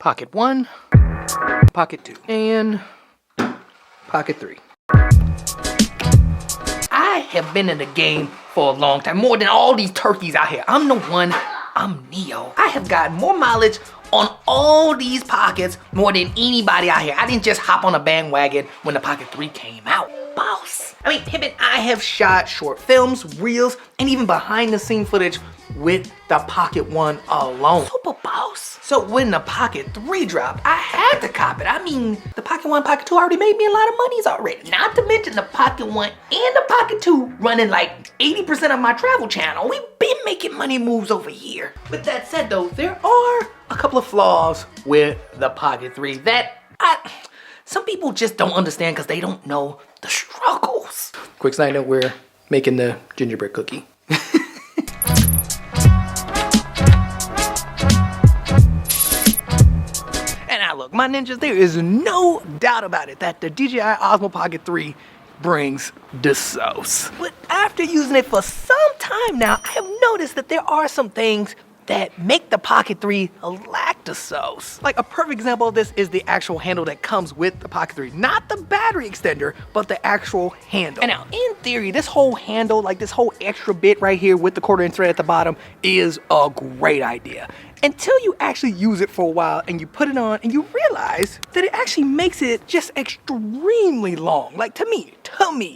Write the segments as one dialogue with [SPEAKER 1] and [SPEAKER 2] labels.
[SPEAKER 1] Pocket 1, Pocket 2, and Pocket 3. I have been in the game for a long time, more than all these turkeys out here. I'm the one, I'm Neo. I have got more mileage on all these pockets more than anybody out here. I didn't just hop on a bandwagon when the Pocket 3 came out. Boss. I mean, him and I have shot short films, reels, and even behind the scene footage with the Pocket 1 alone. Super boss. So when the Pocket 3 dropped, I had to cop it. I mean, the Pocket 1, Pocket 2 already made me a lot of monies already. Not to mention the Pocket 1 and the Pocket 2 running like 80% of my travel channel. We've been making money moves over here. With that said though, there are a couple of flaws with the Pocket 3 that some people just don't understand because they don't know the struggles. Quick side note, we're making the gingerbread cookie. And now look, my ninjas, there is no doubt about it that the Dji Osmo Pocket 3 brings the sauce. But after using it for some time now, I have noticed that there are some things that make the Pocket 3 lack the sauce. Like a perfect example of this is the actual handle that comes with the Pocket 3. Not the battery extender, but the actual handle. And now, in theory, this whole handle, like this whole extra bit right here with the 1/4" thread at the bottom is a great idea. Until you actually use it for a while and you put it on and you realize that it actually makes it just extremely long. Like to me,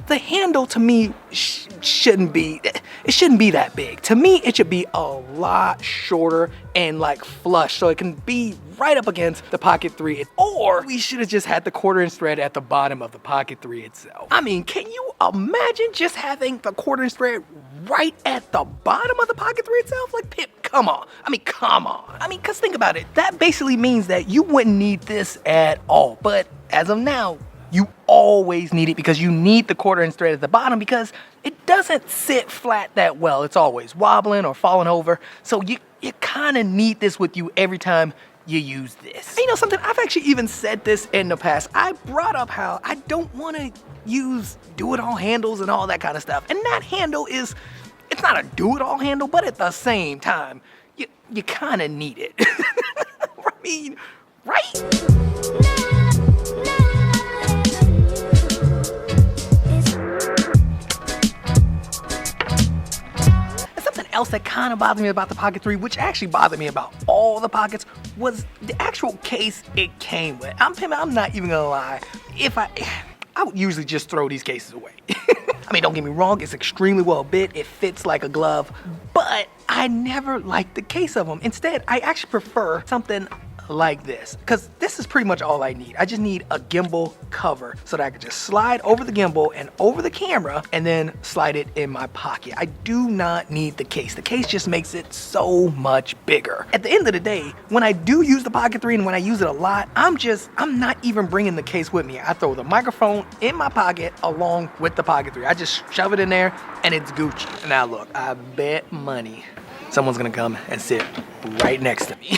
[SPEAKER 1] the handle to me shouldn't be that big. To me, it should be a lot shorter and like flush so it can be right up against the Pocket 3. Or we should have just had the 1/4" thread at the bottom of the Pocket 3 itself. I mean, can you imagine just having the 1/4" thread right at the bottom of the Pocket 3 itself? Like, Pip, come on. I mean, come on. I mean, cause think about it. That basically means that you wouldn't need this at all. But as of now, you always need it because you need the 1/4" thread at the bottom because it doesn't sit flat that well. It's always wobbling or falling over. So you kind of need this with you every time you use this. And you know something, I've actually even said this in the past. I brought up how I don't want to use do-it-all handles and all that kind of stuff. And that handle it's not a do-it-all handle, but at the same time, you kind of need it. I mean, right? Else that kind of bothered me about the Pocket 3, which actually bothered me about all the Pockets, was the actual case it came with. I'm not even gonna lie. I would usually just throw these cases away. I mean, don't get me wrong, it's extremely well bit, it fits like a glove, but I never liked the case of them. Instead, I actually prefer something like this, because this is pretty much all I need. I just need a gimbal cover so that I can just slide over the gimbal and over the camera and then slide it in my pocket. I do not need the case. The case just makes it so much bigger. At the end of the day, when I do use the Pocket 3 and when I use it a lot, I'm not even bringing the case with me. I throw the microphone in my pocket along with the Pocket 3. I just shove it in there and it's Gucci. Now look, I bet money someone's gonna come and sit right next to me.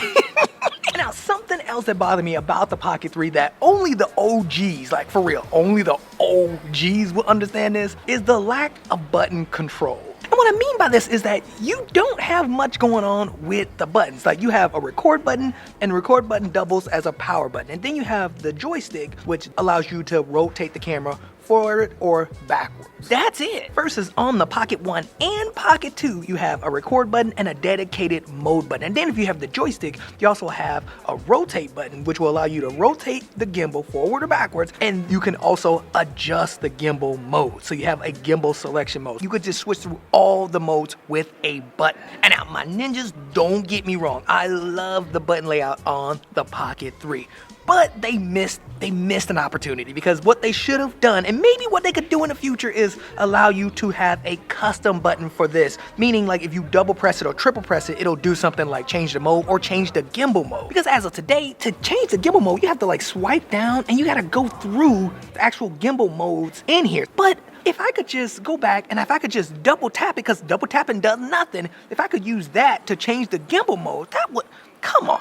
[SPEAKER 1] Now, something else that bothered me about the Pocket 3 that only the OGs, like for real, only the OGs will understand this, is the lack of button control. And what I mean by this is that you don't have much going on with the buttons. Like you have a record button, and the record button doubles as a power button. And then you have the joystick, which allows you to rotate the camera forward or backwards. That's it. Versus on the Pocket 1 and Pocket 2, you have a record button and a dedicated mode button. And then if you have the joystick, you also have a rotate button, which will allow you to rotate the gimbal forward or backwards. And you can also adjust the gimbal mode. So you have a gimbal selection mode. You could just switch through all the modes with a button. And now my ninjas, don't get me wrong. I love the button layout on the Pocket 3. But they missed an opportunity, because what they should have done, and maybe what they could do in the future, is allow you to have a custom button for this. Meaning, like if you double press it or triple press it, it'll do something like change the mode or change the gimbal mode. Because as of today, to change the gimbal mode, you have to like swipe down and you gotta go through the actual gimbal modes in here. But if I could just go back and if I could just double tap it, because double tapping does nothing, if I could use that to change the gimbal mode, that would, come on,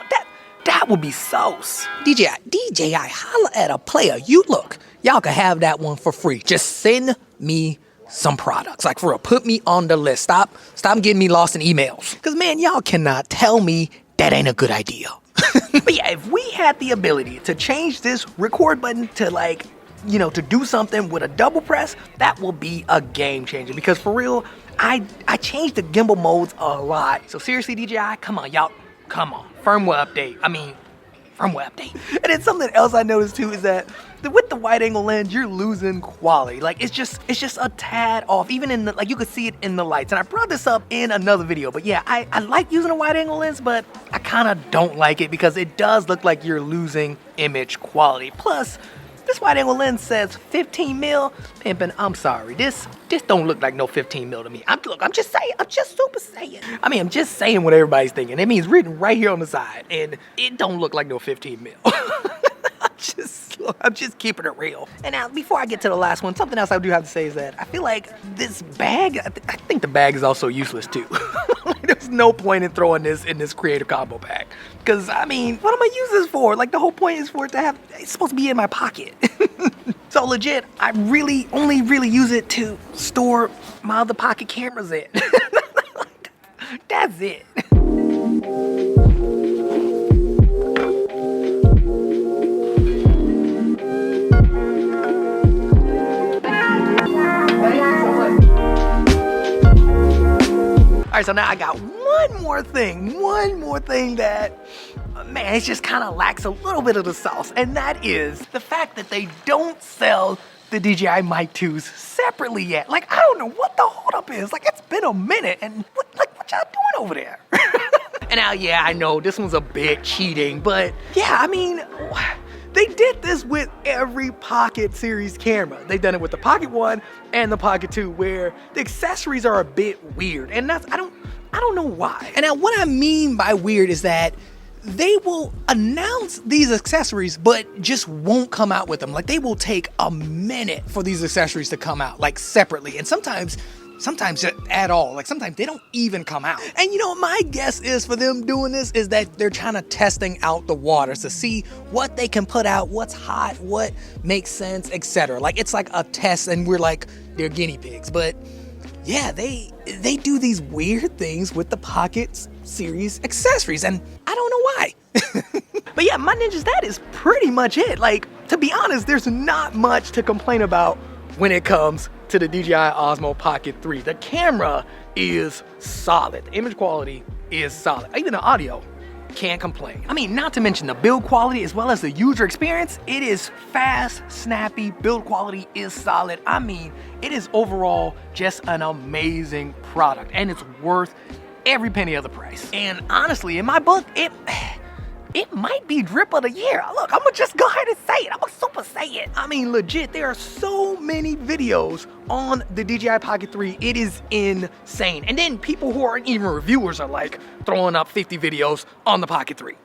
[SPEAKER 1] that would be sauce. DJI, holla at a player. You look, y'all can have that one for free. Just send me some products. Like for real, put me on the list. Stop getting me lost in emails. Cause man, y'all cannot tell me that ain't a good idea. But yeah, if we had the ability to change this record button to like, you know, to do something with a double press, that will be a game changer. Because for real, I changed the gimbal modes a lot. So seriously, DJI, come on, y'all, come on. Firmware update. Firmware update. And then something else I noticed too is that with the wide angle lens, you're losing quality. Like it's just a tad off, even in the, like you could see it in the lights. And I brought this up in another video, but yeah, I like using a wide angle lens, but I kind of don't like it because it does look like you're losing image quality. Plus, this wide angle lens says 15 mil. Pimpin', I'm sorry. This don't look like no 15 mil to me. Look, I'm just saying. I'm just super saying. I mean, I'm just saying what everybody's thinking. It means written right here on the side. And it don't look like no 15 mil. I'm just keeping it real. And now, before I get to the last one, something else I do have to say is that I feel like this bag, I think the bag is also useless too. There's no point in throwing this in this creator combo bag. Because, I mean, what am I use this for? Like, the whole point is for it to have, it's supposed to be in my pocket. So legit, I only really use it to store my other pocket cameras in. That's it. Alright, so now I got one more thing that, man, it just kind of lacks a little bit of the sauce, and that is the fact that they don't sell the DJI Mic 2s separately yet. Like, I don't know what the holdup is. Like, it's been a minute, and what y'all doing over there? And now, yeah, I know this one's a bit cheating, but yeah, I mean, they did this with every Pocket series camera. They've done it with the Pocket 1 and the Pocket 2, where the accessories are a bit weird, and that's, I don't know why. And now what I mean by weird is that they will announce these accessories but just won't come out with them. Like, they will take a minute for these accessories to come out, like, separately, and sometimes at all. Like, sometimes they don't even come out. And you know, my guess is for them doing this is that they're trying to testing out the waters to see what they can put out, what's hot, what makes sense, etc. Like, it's like a test, and we're like, they're guinea pigs. But yeah, they do these weird things with the Pocket series accessories, and I don't know why. But yeah, my ninjas, that is pretty much it. Like, to be honest, there's not much to complain about when it comes to the DJI Osmo Pocket 3. The camera is solid. The image quality is solid. Even the audio, can't complain. I mean, not to mention the build quality as well as the user experience. It is fast, snappy, build quality is solid. I mean, it is overall just an amazing product, and it's worth every penny of the price. And honestly, in my book, it might be drip of the year. Look, I'm gonna just go ahead and say it. I'm gonna super say it. I mean, legit, there are so many videos on the DJI Pocket 3. It is insane. And then people who aren't even reviewers are like throwing up 50 videos on the Pocket 3.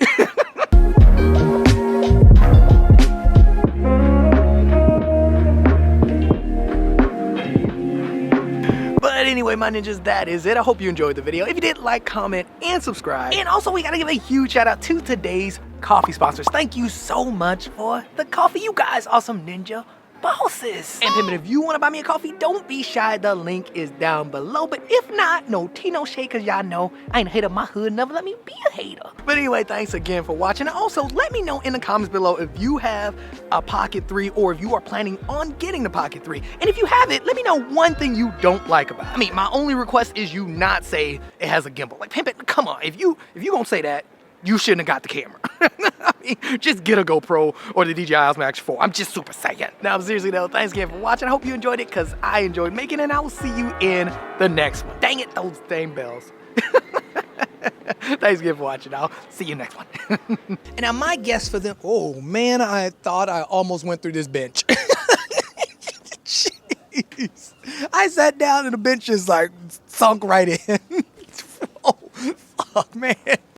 [SPEAKER 1] But anyway, my ninjas, that is it. I hope you enjoyed the video. If you did, like, comment, and subscribe. And also, we gotta give a huge shout out to today's coffee sponsors. Thank you so much for the coffee. You guys are some ninja bosses. And Pimpin', if you wanna buy me a coffee, don't be shy. The link is down below. But if not, no tea, no shade, cause y'all know I ain't a hater. My hood never let me be a hater. But anyway, thanks again for watching. And also, let me know in the comments below if you have a Pocket 3 or if you are planning on getting the Pocket 3. And if you have it, let me know one thing you don't like about it. I mean, my only request is you not say it has a gimbal. Like, Pimpin', come on. If you gonna say that, you shouldn't have got the camera. I mean, just get a GoPro or the DJI Osmo Action 4. I'm just super saying. Now, seriously though, thanks again for watching. I hope you enjoyed it, because I enjoyed making it, and I will see you in the next one. Dang it, those dang bells. Thanks again for watching. I'll see you next one. And now my guess for them, oh man, I thought I almost went through this bench. Jeez. I sat down and the bench just like sunk right in. Oh, fuck, man.